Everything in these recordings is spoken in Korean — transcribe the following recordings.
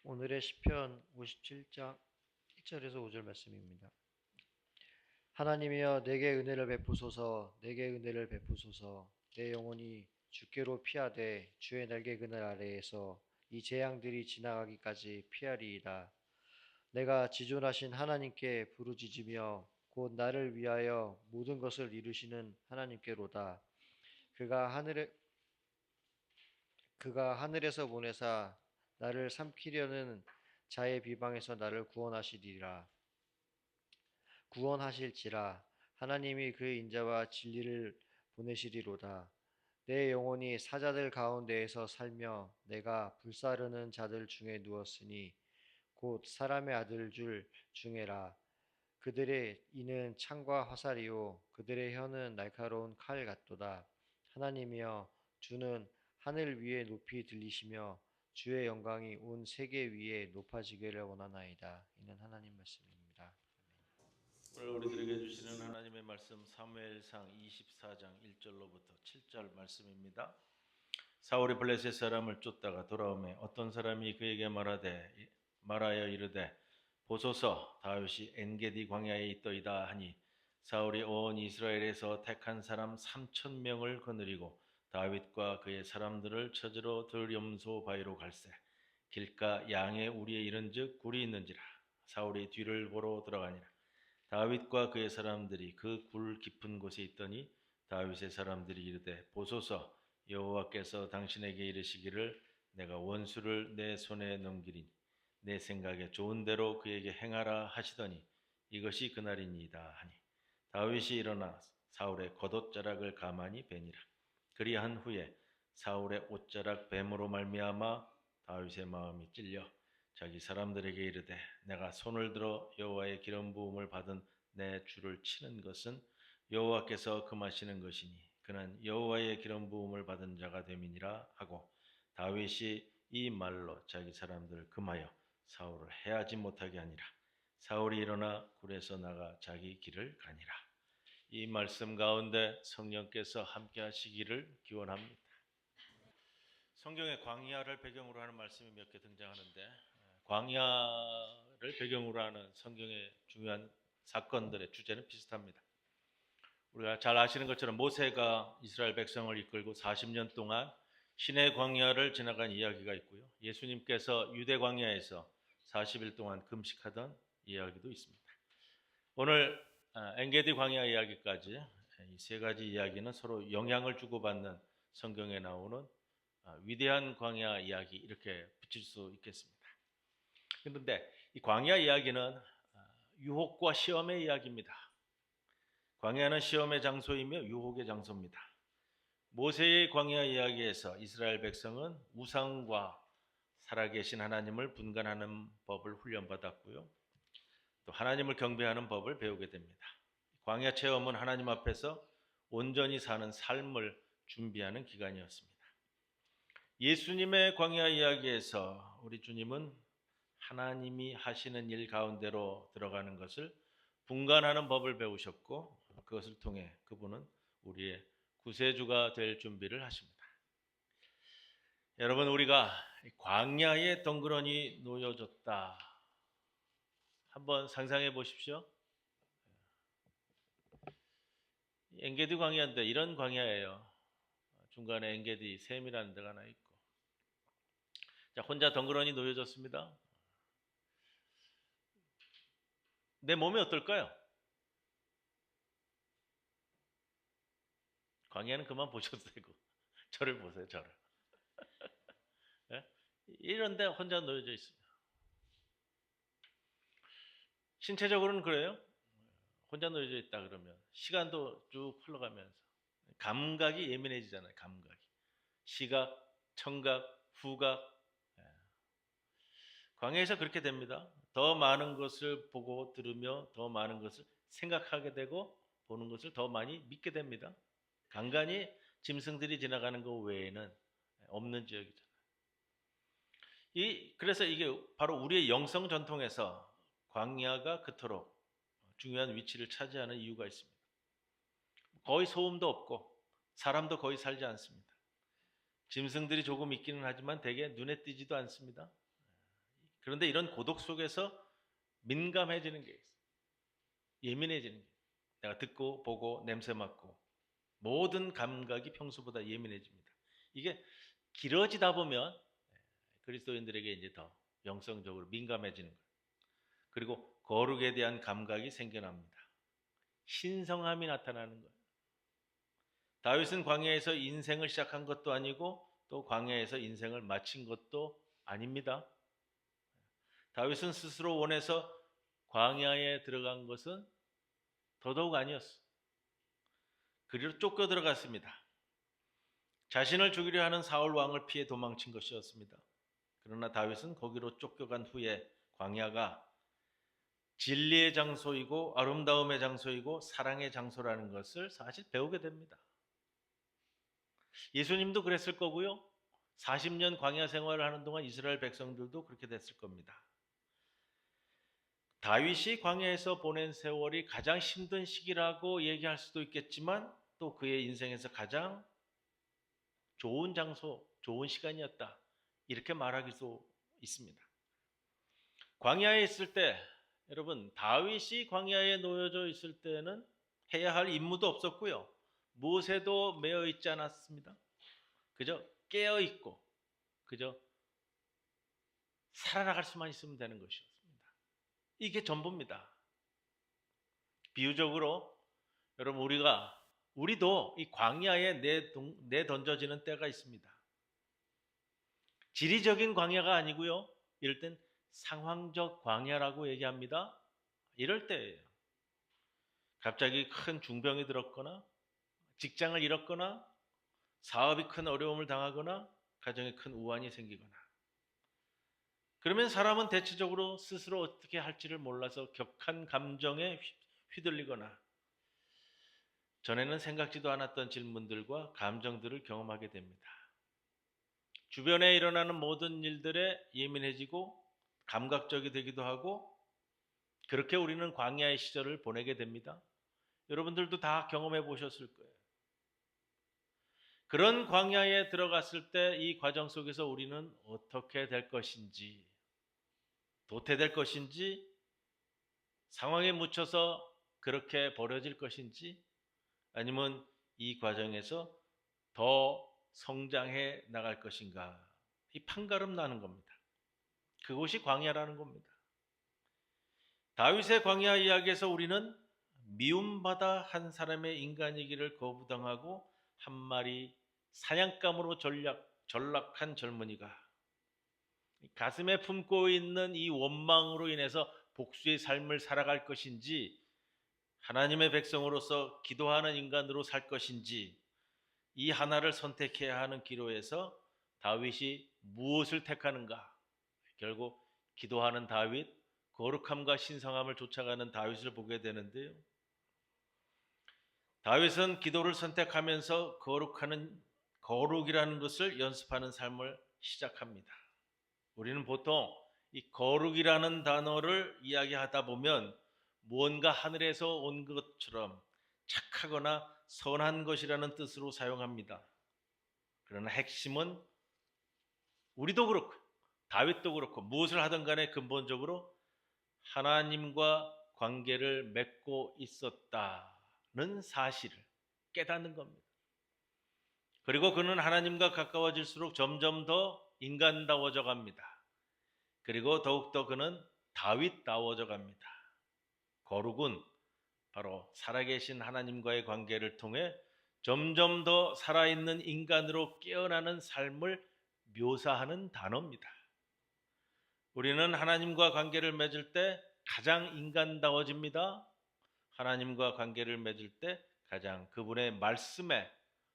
오늘의 시편 57장 1절에서 5절 말씀입니다. 하나님이여 내게 은혜를 베푸소서. 내게 은혜를 베푸소서. 내 영혼이 주께로 피하되 주의 날개 그늘 아래에서 이 재앙들이 지나가기까지 피하리이다. 내가 지존하신 하나님께 부르짖으며 곧 나를 위하여 모든 것을 이루시는 하나님께로다. 그가 하늘에서 보내사 나를 삼키려는 자의 비방에서 나를 구원하실지라. 하나님이 그의 인자와 진리를 보내시리로다. 내 영혼이 사자들 가운데에서 살며 내가 불사르는 자들 중에 누웠으니 곧 사람의 아들 줄 중에라. 그들의 이는 창과 화살이요 그들의 혀는 날카로운 칼 같도다. 하나님이여 주는 하늘 위에 높이 들리시며 주의 영광이 온 세계 위에 높아지기를 원하나이다. 이는 하나님 말씀입니다. 오늘 우리들에게 주시는 하나님의 말씀 사무엘상 24장 1절로부터 7절 말씀입니다. 사울이 블레셋 사람을 쫓다가 돌아오매 어떤 사람이 그에게 말하여 이르되 보소서 다윗이 엔게디 광야에 있더이다 하니 사울이 온 이스라엘에서 택한 사람 3,000명을 거느리고 다윗과 그의 사람들을 찾으러 들염소 바위로 갈새 길가 양의 우리에 이른즉 굴이 있는지라. 사울이 뒤를 보러 들어가니라. 다윗과 그의 사람들이 그 굴 깊은 곳에 있더니 다윗의 사람들이 이르되 보소서 여호와께서 당신에게 이르시기를 내가 원수를 내 손에 넘기리니 내 생각에 좋은 대로 그에게 행하라 하시더니 이것이 그날이니이다 하니 다윗이 일어나 사울의 겉옷자락을 가만히 베니라. 그리한 후에 사울의 옷자락 뱀으로 말미암아 다윗의 마음이 찔려 자기 사람들에게 이르되 내가 손을 들어 여호와의 기름 부음을 받은 내 주를 치는 것은 여호와께서 금하시는 것이니 그는 여호와의 기름 부음을 받은 자가 됨이니라 하고 다윗이 이 말로 자기 사람들을 금하여 사울을 해하지 못하게 하니라. 사울이 일어나 굴에서 나가 자기 길을 가니라. 이 말씀 가운데 성령께서 함께 하시기를 기원합니다. 성경에 광야를 배경으로 하는 말씀이 몇 개 등장하는데 광야를 배경으로 하는 성경의 중요한 사건들의 주제는 비슷합니다. 우리가 잘 아시는 것처럼 모세가 이스라엘 백성을 이끌고 40년 동안 시내 광야를 지나간 이야기가 있고요. 예수님께서 유대 광야에서 40일 동안 금식하던 이야기도 있습니다. 오늘 엔게디 광야 이야기까지 이 세 가지 이야기는 서로 영향을 주고받는 성경에 나오는 위대한 광야 이야기 이렇게 붙일 수 있겠습니다. 그런데 이 광야 이야기는 유혹과 시험의 이야기입니다. 광야는 시험의 장소이며 유혹의 장소입니다. 모세의 광야 이야기에서 이스라엘 백성은 우상과 살아계신 하나님을 분간하는 법을 훈련받았고요. 또 하나님을 경배하는 법을 배우게 됩니다. 광야 체험은 하나님 앞에서 온전히 사는 삶을 준비하는 기간이었습니다. 예수님의 광야 이야기에서 우리 주님은 하나님이 하시는 일 가운데로 들어가는 것을 분간하는 법을 배우셨고 그것을 통해 그분은 우리의 구세주가 될 준비를 하십니다. 여러분, 우리가 광야에 덩그러니 놓여졌다. 한번 상상해 보십시오. 엔게디 광야인데 이런 광야예요. 중간에 엔게디 샘이라는 데가 하나 있고 자, 혼자 덩그러니 놓여졌습니다. 내 몸이 어떨까요? 광야는 그만 보셔도 되고 저를 보세요. 저를. 예? 이런데 혼자 놓여져 있습니다. 신체적으로는 그래요. 혼자 놓여져 있다 그러면 시간도 쭉 흘러가면서 감각이 예민해지잖아요. 감각이. 시각, 청각, 후각. 광야에서 그렇게 됩니다. 더 많은 것을 보고 들으며 더 많은 것을 생각하게 되고 보는 것을 더 많이 믿게 됩니다. 간간히 짐승들이 지나가는 것 외에는 없는 지역이잖아요. 그래서 이게 바로 우리의 영성 전통에서 광야가 그토록 중요한 위치를 차지하는 이유가 있습니다. 거의 소음도 없고 사람도 거의 살지 않습니다. 짐승들이 조금 있기는 하지만 대개 눈에 띄지도 않습니다. 그런데 이런 고독 속에서 민감해지는 게 있어요. 예민해지는 게. 내가 듣고 보고 냄새 맡고 모든 감각이 평소보다 예민해집니다. 이게 길어지다 보면 그리스도인들에게 이제 더 영성적으로 민감해지는 거예요. 그리고 거룩에 대한 감각이 생겨납니다. 신성함이 나타나는 거예요. 다윗은 광야에서 인생을 시작한 것도 아니고 또 광야에서 인생을 마친 것도 아닙니다. 다윗은 스스로 원해서 광야에 들어간 것은 더더욱 아니었어. 그리로 쫓겨 들어갔습니다. 자신을 죽이려 하는 사울 왕을 피해 도망친 것이었습니다. 그러나 다윗은 거기로 쫓겨간 후에 광야가 진리의 장소이고 아름다움의 장소이고 사랑의 장소라는 것을 사실 배우게 됩니다. 예수님도 그랬을 거고요. 40년 광야 생활을 하는 동안 이스라엘 백성들도 그렇게 됐을 겁니다. 다윗이 광야에서 보낸 세월이 가장 힘든 시기라고 얘기할 수도 있겠지만 또 그의 인생에서 가장 좋은 장소, 좋은 시간이었다. 이렇게 말하길 수 있습니다. 광야에 있을 때 여러분 다윗이 광야에 놓여져 있을 때는 해야 할 임무도 없었고요. 무엇에도 매여 있지 않았습니다. 그저 깨어 있고 그저 살아나갈 수만 있으면 되는 것이었습니다. 이게 전부입니다. 비유적으로 여러분 우리도 이 광야에 내던져지는 때가 있습니다. 지리적인 광야가 아니고요. 이럴 땐 상황적 광야라고 얘기합니다. 이럴 때예요. 갑자기 큰 중병이 들었거나 직장을 잃었거나 사업이 큰 어려움을 당하거나 가정에 큰 우환이 생기거나 그러면 사람은 대체적으로 스스로 어떻게 할지를 몰라서 격한 감정에 휘둘리거나 전에는 생각지도 않았던 질문들과 감정들을 경험하게 됩니다. 주변에 일어나는 모든 일들에 예민해지고 감각적이 되기도 하고 그렇게 우리는 광야의 시절을 보내게 됩니다. 여러분들도 다 경험해 보셨을 거예요. 그런 광야에 들어갔을 때 이 과정 속에서 우리는 어떻게 될 것인지, 도태될 것인지, 상황에 묻혀서 그렇게 벌어질 것인지, 아니면 이 과정에서 더 성장해 나갈 것인가, 이 판가름 나는 겁니다. 그것이 광야라는 겁니다. 다윗의 광야 이야기에서 우리는 미움받아 한 사람의 인간이기를 거부당하고 한 마리 사냥감으로 전락한 젊은이가 가슴에 품고 있는 이 원망으로 인해서 복수의 삶을 살아갈 것인지 하나님의 백성으로서 기도하는 인간으로 살 것인지 이 하나를 선택해야 하는 기로에서 다윗이 무엇을 택하는가? 결국 기도하는 다윗, 거룩함과 신성함을 쫓아가는 다윗을 보게 되는데요. 다윗은 기도를 선택하면서 거룩이라는 것을 연습하는 삶을 시작합니다. 우리는 보통 이 거룩이라는 단어를 이야기하다 보면 무언가 하늘에서 온 것처럼 착하거나 선한 것이라는 뜻으로 사용합니다. 그러나 핵심은 우리도 그렇고 다윗도 그렇고 무엇을 하든 간에 근본적으로 하나님과 관계를 맺고 있었다는 사실을 깨닫는 겁니다. 그리고 그는 하나님과 가까워질수록 점점 더 인간다워져 갑니다. 그리고 더욱더 그는 다윗다워져 갑니다. 거룩은 바로 살아계신 하나님과의 관계를 통해 점점 더 살아있는 인간으로 깨어나는 삶을 묘사하는 단어입니다. 우리는 하나님과 관계를 맺을 때 가장 인간다워집니다. 하나님과 관계를 맺을 때 가장 그분의 말씀에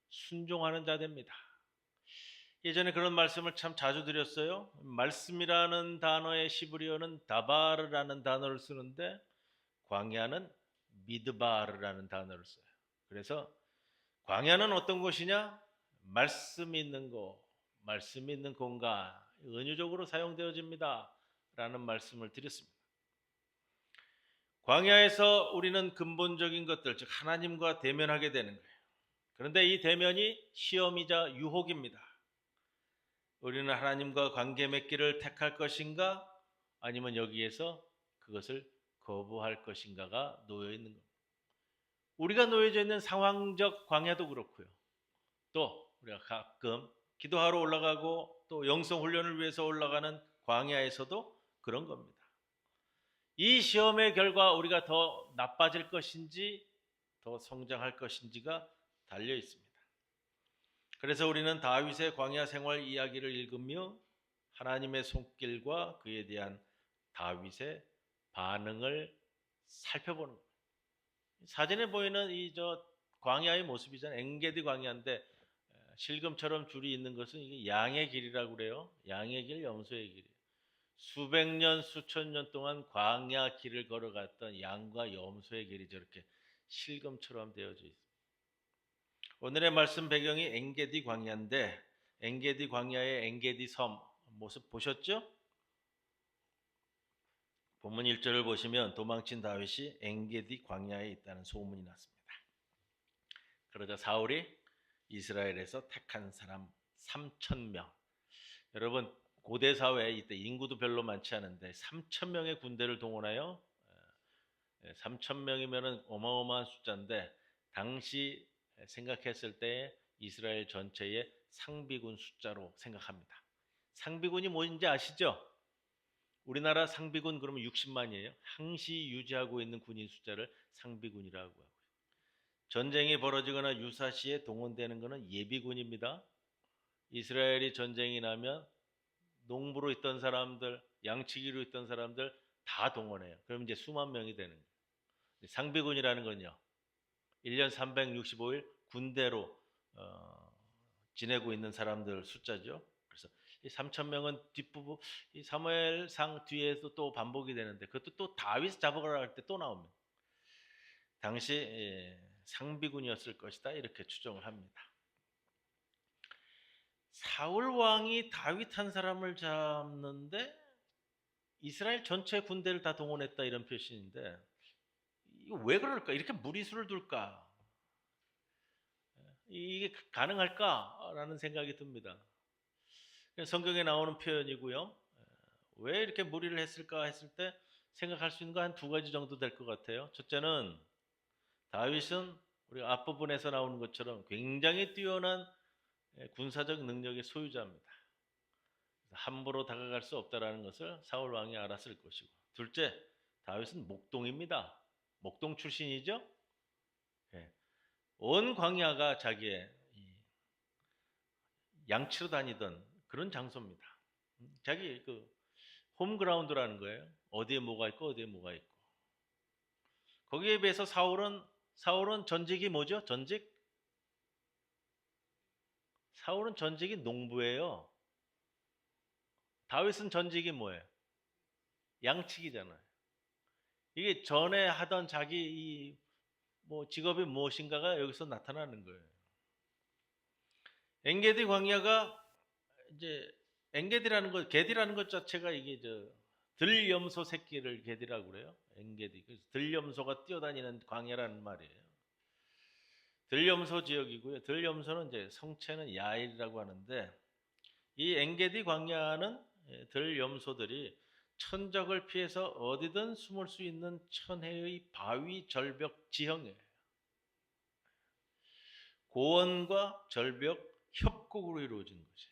순종하는 자 됩니다. 예전에 그런 말씀을 참 자주 드렸어요. 말씀이라는 단어의 시브리어는 다바르라는 단어를 쓰는데 광야는 미드바르라는 단어를 써요. 그래서 광야는 어떤 곳이냐? 말씀이 있는 곳, 말씀이 있는 공간, 은유적으로 사용되어집니다. 라는 말씀을 드렸습니다. 광야에서 우리는 근본적인 것들, 즉 하나님과 대면하게 되는 거예요. 그런데 이 대면이 시험이자 유혹입니다. 우리는 하나님과 관계 맺기를 택할 것인가? 아니면 여기에서 그것을 거부할 것인가가 놓여 있는 겁니다. 우리가 놓여져 있는 상황적 광야도 그렇고요. 또 우리가 가끔 기도하러 올라가고 또 영성 훈련을 위해서 올라가는 광야에서도 그런 겁니다. 이 시험의 결과 우리가 더 나빠질 것인지 더 성장할 것인지가 달려 있습니다. 그래서 우리는 다윗의 광야 생활 이야기를 읽으며 하나님의 손길과 그에 대한 다윗의 반응을 살펴보는 거예요. 사진에 보이는 이 광야의 모습이잖아요. 엔게디 광야인데 실금처럼 줄이 있는 것은 이게 양의 길이라고 그래요. 양의 길, 염소의 길. 수백 년, 수천 년 동안 광야 길을 걸어갔던 양과 염소의 길이 저렇게 실금처럼 되어져 있습니다. 오늘의 말씀 배경이 엔게디 광야인데 엔게디 광야의 엔게디 섬 모습 보셨죠? 본문 1절을 보시면 도망친 다윗이 엔게디 광야에 있다는 소문이 났습니다. 그러자 사울이 이스라엘에서 택한 사람 3,000명. 여러분 고대 사회 이때 인구도 별로 많지 않은데 3,000명의 군대를 동원하여 3,000명이면 어마어마한 숫자인데 당시 생각했을 때 이스라엘 전체의 상비군 숫자로 생각합니다. 상비군이 뭔지 아시죠? 우리나라 상비군 그러면 60만이에요. 항시 유지하고 있는 군인 숫자를 상비군이라고 하고요. 전쟁이 벌어지거나 유사시에 동원되는 것은 예비군입니다. 이스라엘이 전쟁이 나면 농부로 있던 사람들, 양치기로 있던 사람들 다 동원해요. 그럼 이제 수만 명이 되는 거예요. 상비군이라는 건요. 1년 365일 군대로 지내고 있는 사람들 숫자죠. 그래서 이 3,000명은 뒷부분 이 사무엘상 뒤에서 또 반복이 되는데 그것도 또 다윗 잡으러 갈 때 또 나옵니다. 당시 상비군이었을 것이다 이렇게 추정을 합니다. 사울 왕이 다윗 한 사람을 잡는데 이스라엘 전체 군대를 다 동원했다 이런 표시인데 이거 왜 그럴까? 이렇게 무리수를 둘까? 이게 가능할까라는 생각이 듭니다. 성경에 나오는 표현이고요. 왜 이렇게 무리를 했을까 했을 때 생각할 수 있는 거 한 두 가지 정도 될 것 같아요. 첫째는 다윗은 우리가 앞부분에서 나오는 것처럼 굉장히 뛰어난 군사적 능력의 소유자입니다. 함부로 다가갈 수 없다라는 것을 사울 왕이 알았을 것이고, 둘째, 다윗은 목동입니다. 목동 출신이죠. 온 광야가 자기의 양치로 다니던 그런 장소입니다. 자기 그 홈그라운드라는 거예요. 어디에 뭐가 있고 어디에 뭐가 있고. 거기에 비해서 사울은 전직이 뭐죠? 사울은 전직이 농부예요. 다윗은 전직이 뭐예요? 양치기잖아요. 이게 전에 하던 자기 뭐 직업이 무엇인가가 여기서 나타나는 거예요. 엔게디 광야가 이제 엔게디라는 것, 게디라는 것 자체가 이게 들염소 새끼를 게디라고 그래요. 엔게디. 그래서 들염소가 뛰어다니는 광야라는 말이에요. 들염소 지역이고요. 들염소는 이제 성체는 야일이라고 하는데 이 엔게디 광야는 들염소들이 천적을 피해서 어디든 숨을 수 있는 천혜의 바위 절벽 지형이에요. 고원과 절벽 협곡으로 이루어진 거죠.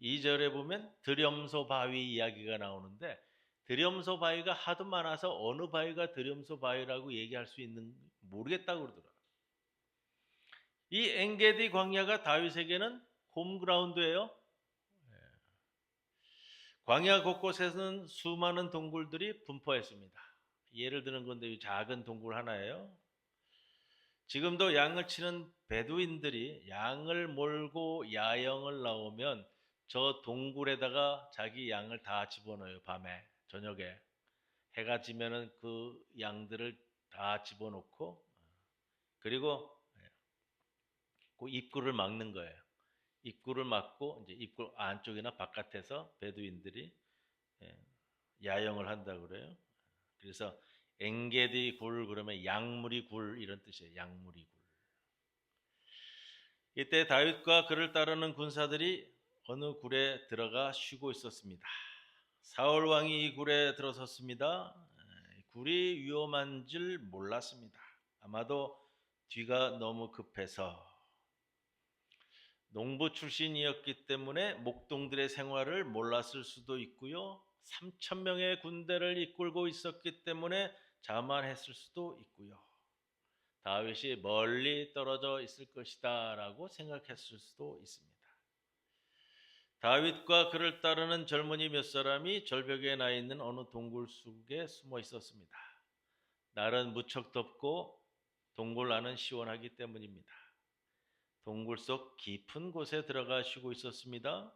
2절에 보면 들염소 바위 이야기가 나오는데 들염소 바위가 하도 많아서 어느 바위가 들염소 바위라고 얘기할 수 있는 모르겠다고 그러더라고요. 이 엔게디 광야가 다윗에게는 홈그라운드예요. 광야 곳곳에서는 수많은 동굴들이 분포했습니다. 예를 드는 건데 작은 동굴 하나예요. 지금도 양을 치는 베두인들이 양을 몰고 야영을 나오면 저 동굴에다가 자기 양을 다 집어넣어요. 밤에 저녁에 해가 지면은 그 양들을 다 집어넣고 그리고 그 입구를 막는 거예요. 입구를 막고 이제 입구 안쪽이나 바깥에서 베두인들이 야영을 한다고 그래요. 그래서 엔게디 굴 그러면 양무리 굴 이런 뜻이에요. 양무리 굴. 이때 다윗과 그를 따르는 군사들이 어느 굴에 들어가 쉬고 있었습니다. 사울 왕이 이 굴에 들어섰습니다. 굴이 위험한 줄 몰랐습니다. 아마도 뒤가 너무 급해서 농부 출신이었기 때문에 목동들의 생활을 몰랐을 수도 있고요. 3천 명의 군대를 이끌고 있었기 때문에 자만했을 수도 있고요. 다윗이 멀리 떨어져 있을 것이다라고 생각했을 수도 있습니다. 다윗과 그를 따르는 젊은이 몇 사람이 절벽에 나 있는 어느 동굴 속에 숨어 있었습니다. 날은 무척 덥고 동굴 안은 시원하기 때문입니다. 동굴 속 깊은 곳에 들어가 쉬고 있었습니다.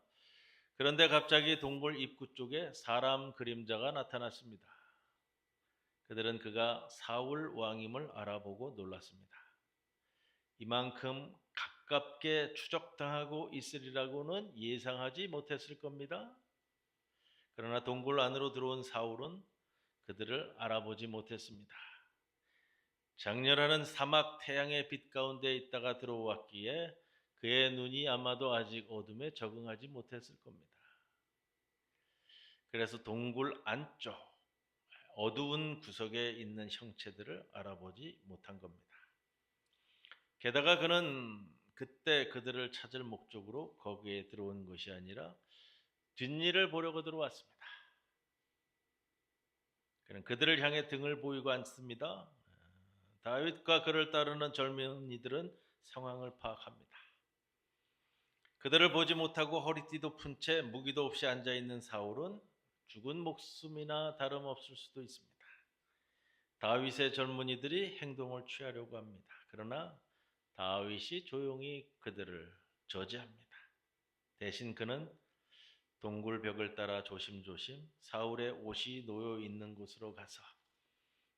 그런데 갑자기 동굴 입구 쪽에 사람 그림자가 나타났습니다. 그들은 그가 사울 왕임을 알아보고 놀랐습니다. 이만큼 가깝게 추적당하고 있으리라고는 예상하지 못했을 겁니다. 그러나 동굴 안으로 들어온 사울은 그들을 알아보지 못했습니다. 장렬하는 사막 태양의 빛 가운데 있다가 들어왔기에 그의 눈이 아마도 아직 어둠에 적응하지 못했을 겁니다. 그래서 동굴 안쪽 어두운 구석에 있는 형체들을 알아보지 못한 겁니다. 게다가 그는 그때 그들을 찾을 목적으로 거기에 들어온 것이 아니라 뒷일을 보려고 들어왔습니다. 그는 그들을 향해 등을 보이고 앉습니다. 다윗과 그를 따르는 젊은이들은 상황을 파악합니다. 그들을 보지 못하고 허리띠도 푼 채 무기도 없이 앉아있는 사울은 죽은 목숨이나 다름없을 수도 있습니다. 다윗의 젊은이들이 행동을 취하려고 합니다. 그러나 다윗이 조용히 그들을 저지합니다. 대신 그는 동굴 벽을 따라 조심조심 사울의 옷이 놓여 있는 곳으로 가서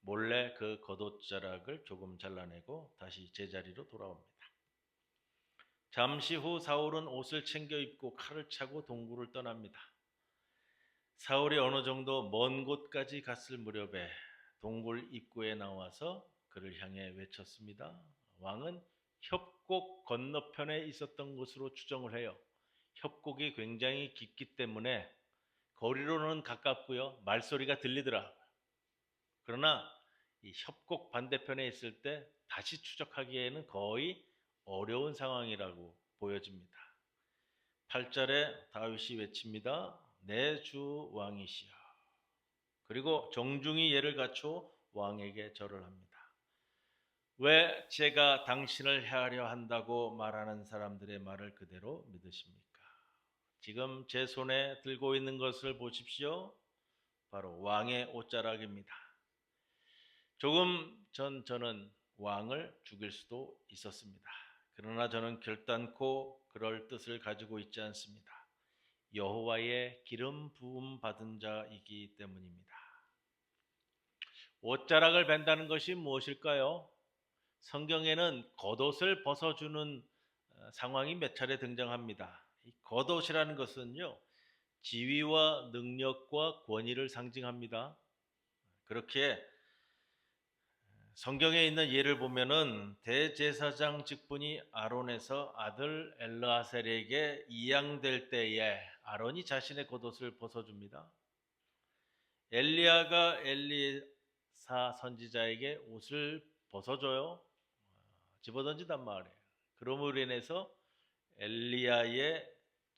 몰래 그 겉옷자락을 조금 잘라내고 다시 제자리로 돌아옵니다. 잠시 후 사울은 옷을 챙겨 입고 칼을 차고 동굴을 떠납니다. 사울이 어느 정도 먼 곳까지 갔을 무렵에 동굴 입구에 나와서 그를 향해 외쳤습니다. 왕은 협곡 건너편에 있었던 곳으로 추정을 해요. 협곡이 굉장히 깊기 때문에 거리로는 가깝고요. 말소리가 들리더라. 그러나 이 협곡 반대편에 있을 때 다시 추적하기에는 거의 어려운 상황이라고 보여집니다. 8절에 다윗이 외칩니다. 내 주 왕이시여. 그리고 정중히 예를 갖춰 왕에게 절을 합니다. 왜 제가 당신을 해하려 한다고 말하는 사람들의 말을 그대로 믿으십니까? 지금 제 손에 들고 있는 것을 보십시오. 바로 왕의 옷자락입니다. 조금 전 저는 왕을 죽일 수도 있었습니다. 그러나 저는 결단코 그럴 뜻을 가지고 있지 않습니다. 여호와의 기름 부음 받은 자이기 때문입니다. 옷자락을 벤다는 것이 무엇일까요? 성경에는 겉옷을 벗어주는 상황이 몇 차례 등장합니다. 이 겉옷이라는 것은요, 지위와 능력과 권위를 상징합니다. 그렇게 성경에 있는 예를 보면은 대제사장 직분이 아론에서 아들 엘르아셀에게 이양될 때에 아론이 자신의 겉옷을 벗어줍니다. 엘리야가 엘리사 선지자에게 옷을 벗어줘요. 집어던지단 말이에요. 그러므로 인해서 엘리야의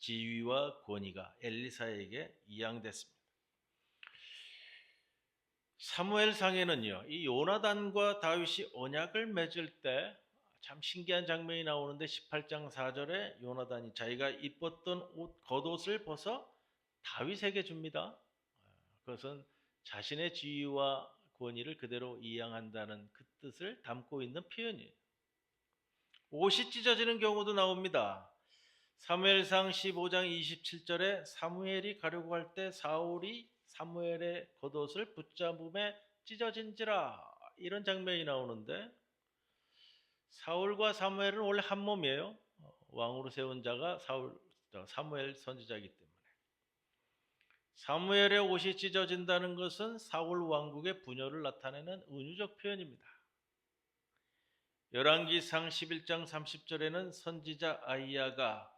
지위와 권위가 엘리사에게 이양됐습니다. 사무엘상에는요, 이 요나단과 다윗이 언약을 맺을 때 참 신기한 장면이 나오는데 18장 4절에 요나단이 자기가 입었던 겉옷을 벗어 다윗에게 줍니다. 그것은 자신의 지위와 권위를 그대로 이양한다는 그 뜻을 담고 있는 표현이에요. 옷이 찢어지는 경우도 나옵니다. 사무엘상 15장 27절에 사무엘이 가려고 할 때 사울이 사무엘의 겉옷을 붙잡음에 찢어진지라, 이런 장면이 나오는데 사울과 사무엘은 원래 한 몸이에요. 왕으로 세운 자가 사무엘 선지자이기 때문에. 사무엘의 옷이 찢어진다는 것은 사울 왕국의 분열을 나타내는 은유적 표현입니다. 열왕기상 11장 30절에는 선지자 아이야가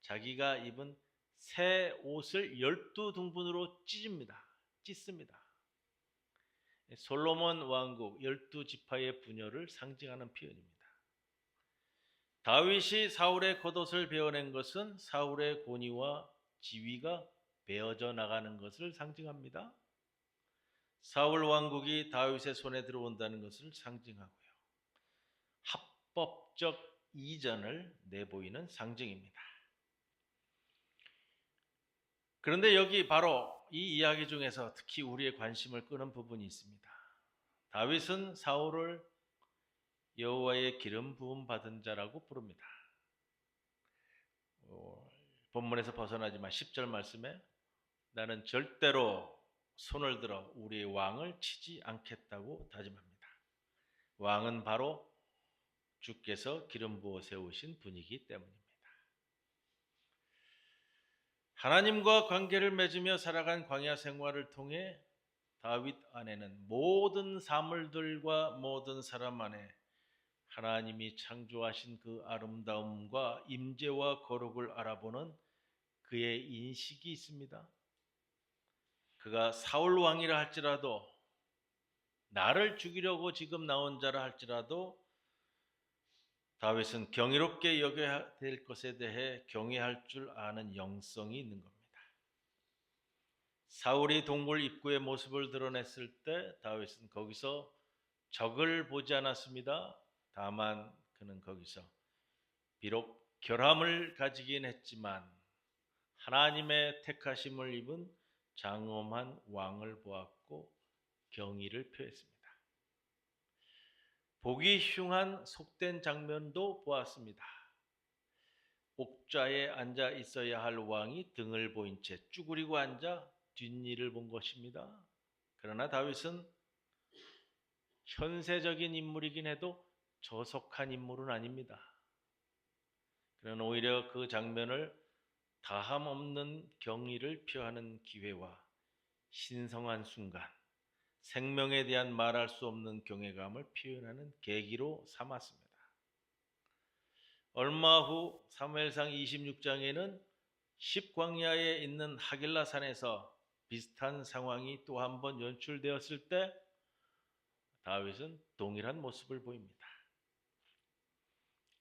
자기가 입은 새 옷을 12등분으로 찢습니다. 솔로몬 왕국 12지파의 분열을 상징하는 표현입니다. 다윗이 사울의 겉옷을 베어낸 것은 사울의 권위와 지위가 베어져 나가는 것을 상징합니다. 사울 왕국이 다윗의 손에 들어온다는 것을 상징하고요. 합법적 이전을 내보이는 상징입니다. 그런데 여기 바로 이 이야기 중에서 특히 우리의 관심을 끄는 부분이 있습니다. 다윗은 사울을 여호와의 기름 부음 받은 자라고 부릅니다. 본문에서 벗어나지만 10절 말씀에 나는 절대로 손을 들어 우리의 왕을 치지 않겠다고 다짐합니다. 왕은 바로 주께서 기름 부어 세우신 분이기 때문입니다. 하나님과 관계를 맺으며 살아간 광야 생활을 통해 다윗 안에는 모든 사물들과 모든 사람 안에 하나님이 창조하신 그 아름다움과 임재와 거룩을 알아보는 그의 인식이 있습니다. 그가 사울 왕이라 할지라도 나를 죽이려고 지금 나온 자라 할지라도 다윗은 경이롭게 여겨야 될 것에 대해 경외할 줄 아는 영성이 있는 겁니다. 사울이 동굴 입구의 모습을 드러냈을 때 다윗은 거기서 적을 보지 않았습니다. 다만 그는 거기서 비록 결함을 가지긴 했지만 하나님의 택하심을 입은 장엄한 왕을 보았고 경의를 표했습니다. 보기 흉한 속된 장면도 보았습니다. 옥좌에 앉아 있어야 할 왕이 등을 보인 채 쭈그리고 앉아 뒷일을 본 것입니다. 그러나 다윗은 현세적인 인물이긴 해도 저속한 인물은 아닙니다. 그는 오히려 그 장면을 다함 없는 경의를 표하는 기회와 신성한 순간, 생명에 대한 말할 수 없는 경외감을 표현하는 계기로 삼았습니다. 얼마 후 사무엘상 26장에는 십광야에 있는 하길라 산에서 비슷한 상황이 또 한 번 연출되었을 때 다윗은 동일한 모습을 보입니다.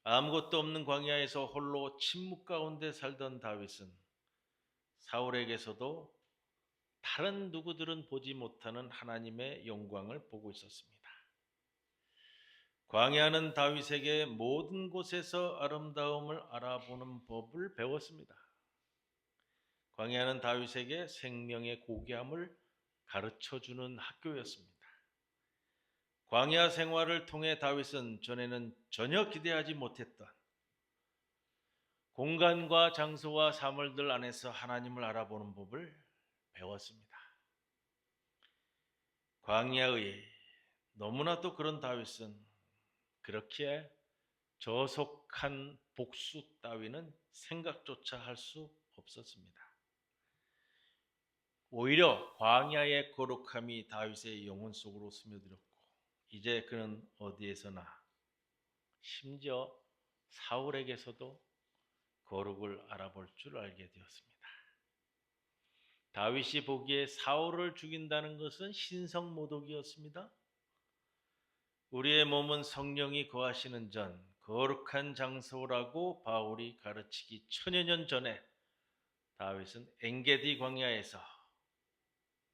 아무것도 없는 광야에서 홀로 침묵 가운데 살던 다윗은 사울에게서도 다른 누구들은 보지 못하는 하나님의 영광을 보고 있었습니다. 광야는 다윗에게 모든 곳에서 아름다움을 알아보는 법을 배웠습니다. 광야는 다윗에게 생명의 고귀함을 가르쳐주는 학교였습니다. 광야 생활을 통해 다윗은 전에는 전혀 기대하지 못했던 공간과 장소와 사물들 안에서 하나님을 알아보는 법을 배웠습니다. 광야의 너무나도 그런 다윗은 그렇게 저속한 복수 따위는 생각조차 할 수 없었습니다. 오히려 광야의 거룩함이 다윗의 영혼 속으로 스며들었고 이제 그는 어디에서나 심지어 사울에게서도 거룩을 알아볼 줄 알게 되었습니다. 다윗이 보기에 사울을 죽인다는 것은 신성모독이었습니다. 우리의 몸은 성령이 거하시는 전 거룩한 장소라고 바울이 가르치기 천여 년 전에 다윗은 엔게디 광야에서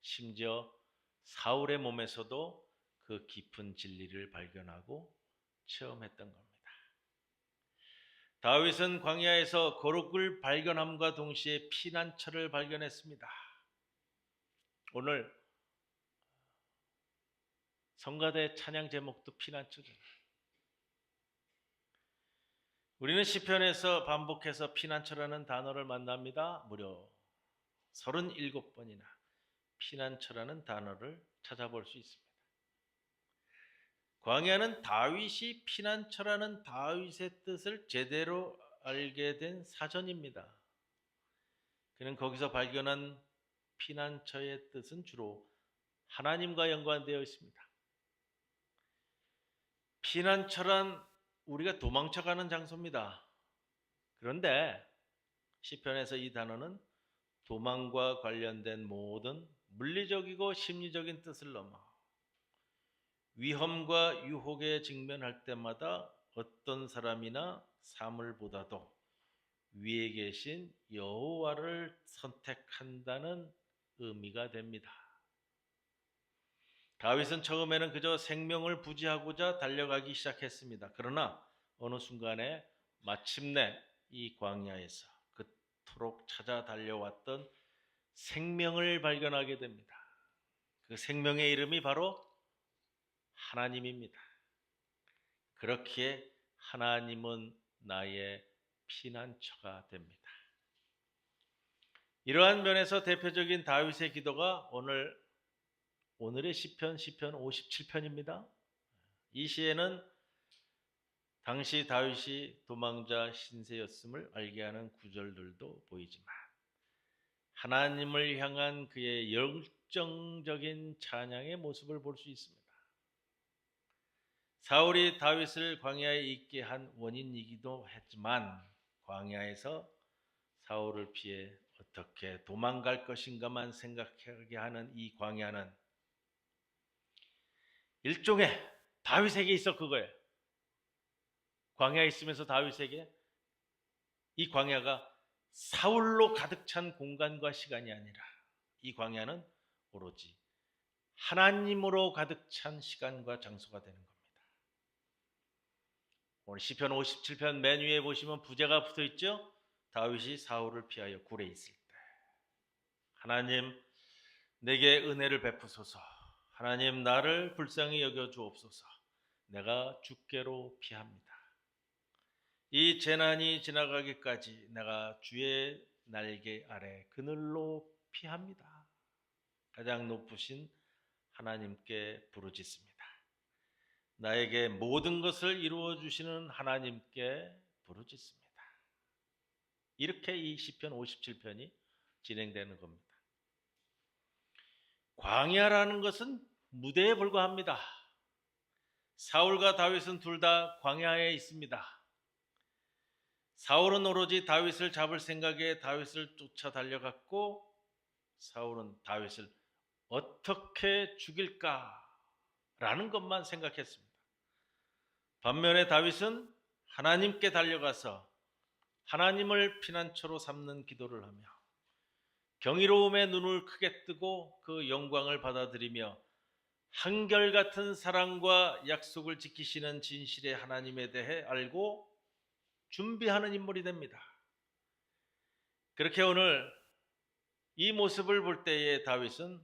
심지어 사울의 몸에서도 그 깊은 진리를 발견하고 체험했던 겁니다. 다윗은 광야에서 거룩을 발견함과 동시에 피난처를 발견했습니다. 오늘 성가대 찬양 제목도 피난처잖아요. 우리는 시편에서 반복해서 피난처라는 단어를 만납니다. 무려 37번이나 피난처라는 단어를 찾아볼 수 있습니다. 광야는 다윗이 피난처라는 다윗의 뜻을 제대로 알게 된 사전입니다. 그는 거기서 발견한 피난처의 뜻은 주로 하나님과 연관되어 있습니다. 피난처란 우리가 도망쳐가는 장소입니다. 그런데 시편에서 이 단어는 도망과 관련된 모든 물리적이고 심리적인 뜻을 넘어 위험과 유혹에 직면할 때마다 어떤 사람이나 사물보다도 위에 계신 여호와를 선택한다는 의미가 됩니다. 다윗은 처음에는 그저 생명을 부지하고자 달려가기 시작했습니다. 그러나 어느 순간에 마침내 이 광야에서 그토록 찾아 달려왔던 생명을 발견하게 됩니다. 그 생명의 이름이 바로 하나님입니다. 그렇기에 하나님은 나의 피난처가 됩니다. 이러한 면에서 대표적인 다윗의 기도가 오늘의 시편 57편입니다. 이 시에는 당시 다윗이 도망자 신세였음을 알게 하는 구절들도 보이지만 하나님을 향한 그의 열정적인 찬양의 모습을 볼 수 있습니다. 사울이 다윗을 광야에 있게 한 원인이기도 했지만 광야에서 사울을 피해 어떻게 도망갈 것인가만 생각하게 하는 이 광야는 일종의 다윗에게 있었던 거예요. 광야에 있으면서 다윗에게 이 광야가 사울로 가득 찬 공간과 시간이 아니라 이 광야는 오로지 하나님으로 가득 찬 시간과 장소가 되는 겁니다. 오늘 시편 57편 맨 위에 보시면 부제가 붙어 있죠. 다윗이 사울을 피하여 굴에 있을 때 하나님 내게 은혜를 베푸소서. 하나님 나를 불쌍히 여겨 주옵소서. 내가 주께로 피합니다. 이 재난이 지나가기까지 내가 주의 날개 아래 그늘로 피합니다. 가장 높으신 하나님께 부르짖습니다. 나에게 모든 것을 이루어 주시는 하나님께 부르짖습니다. 이렇게 이 시편 57편이 진행되는 겁니다. 광야라는 것은 무대에 불과합니다. 사울과 다윗은 둘 다 광야에 있습니다. 사울은 오로지 다윗을 잡을 생각에 다윗을 쫓아 달려갔고 사울은 다윗을 어떻게 죽일까라는 것만 생각했습니다. 반면에 다윗은 하나님께 달려가서 하나님을 피난처로 삼는 기도를 하며 경이로움의 눈을 크게 뜨고 그 영광을 받아들이며 한결같은 사랑과 약속을 지키시는 진실의 하나님에 대해 알고 준비하는 인물이 됩니다. 그렇게 오늘 이 모습을 볼 때에 다윗은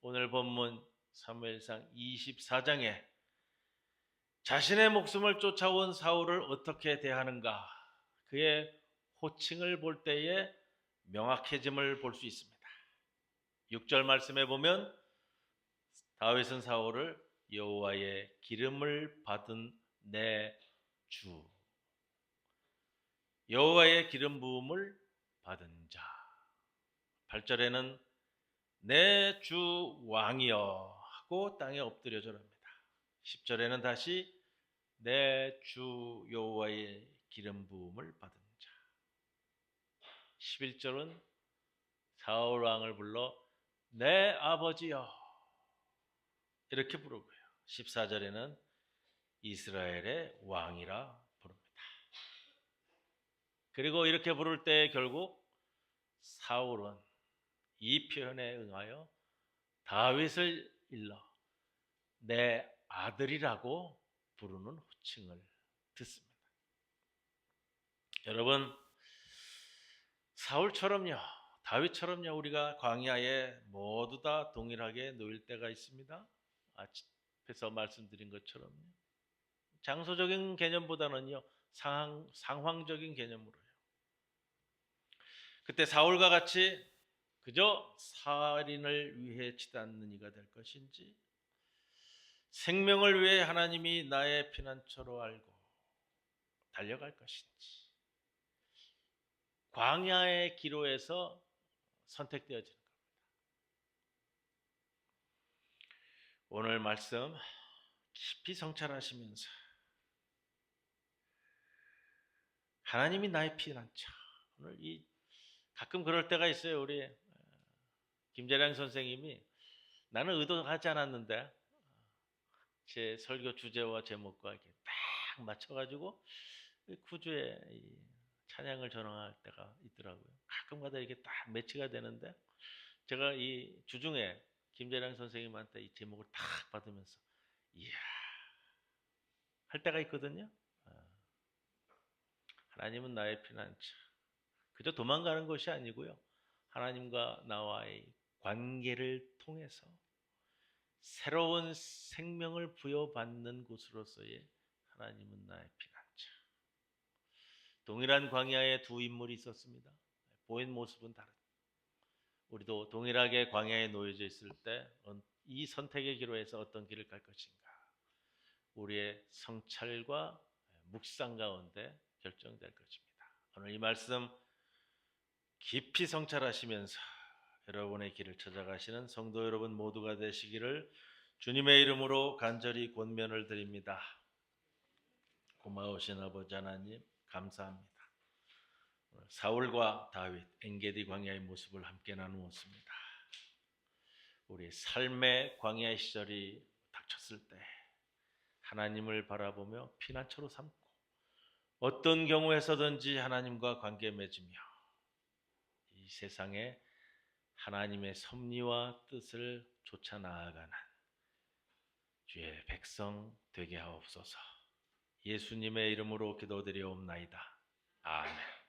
오늘 본문 사무엘상 24장에 자신의 목숨을 쫓아온 사울을 어떻게 대하는가 그의 호칭을 볼 때에 명확해짐을 볼 수 있습니다. 6절 말씀에 보면 다윗은 사울을 여호와의 기름을 받은 내 주, 여호와의 기름 부음을 받은 자. 8절에는 내 주 왕이여 하고 땅에 엎드려 절합니다. 10절에는 다시 내 주 여호와의 기름 부음을 받은 자. 11절은 사울 왕을 불러 내 아버지여 이렇게 부르고요. 14절에는 이스라엘의 왕이라 부릅니다. 그리고 이렇게 부를 때 결국 사울은 이 표현에 응하여 다윗을 일러 내 아들이라고 부르는 호칭을 듣습니다. 여러분, 사울처럼요, 다윗처럼요, 우리가 광야에 모두 다 동일하게 놓일 때가 있습니다. 앞에서 말씀드린 것처럼요. 장소적인 개념보다는요, 상황적인 개념으로요. 그때 사울과 같이 그저 살인을 위해 치닫는 이가 될 것인지 생명을 위해 하나님이 나의 피난처로 알고 달려갈 것인지 광야의 기로에서 선택되어지는 겁니다. 오늘 말씀 깊이 성찰하시면서 하나님이 나의 피난처, 오늘 이 가끔 그럴 때가 있어요. 우리 김재량 선생님이 나는 의도하지 않았는데 제 설교 주제와 제목과 이렇게 딱 맞춰가지고 구주의 이 찬양을 전할 때가 있더라고요. 가끔가다 이게 딱 매치가 되는데 제가 이 주중에 김재량 선생님한테 이 제목을 딱 받으면서 이야 할 때가 있거든요. 아, 하나님은 나의 피난처. 그저 도망가는 것이 아니고요. 하나님과 나와의 관계를 통해서 새로운 생명을 부여받는 곳으로서의 하나님은 나의 피난처. 동일한 광야에 두 인물이 있었습니다. 보인 모습은 다르다. 우리도 동일하게 광야에 놓여져 있을 때 이 선택의 기로에서 어떤 길을 갈 것인가. 우리의 성찰과 묵상 가운데 결정될 것입니다. 오늘 이 말씀 깊이 성찰하시면서 여러분의 길을 찾아가시는 성도 여러분 모두가 되시기를 주님의 이름으로 간절히 권면을 드립니다. 고마우신 아버지 하나님 감사합니다. 사울과 다윗, 엔게디 광야의 모습을 함께 나누었습니다. 우리 삶의 광야의 시절이 닥쳤을 때 하나님을 바라보며 피난처로 삼고 어떤 경우에서든지 하나님과 관계 맺으며 이 세상에 하나님의 섭리와 뜻을 쫓아 나아가는 주의 백성 되게 하옵소서. 예수님의 이름으로 기도드리옵나이다. 아멘.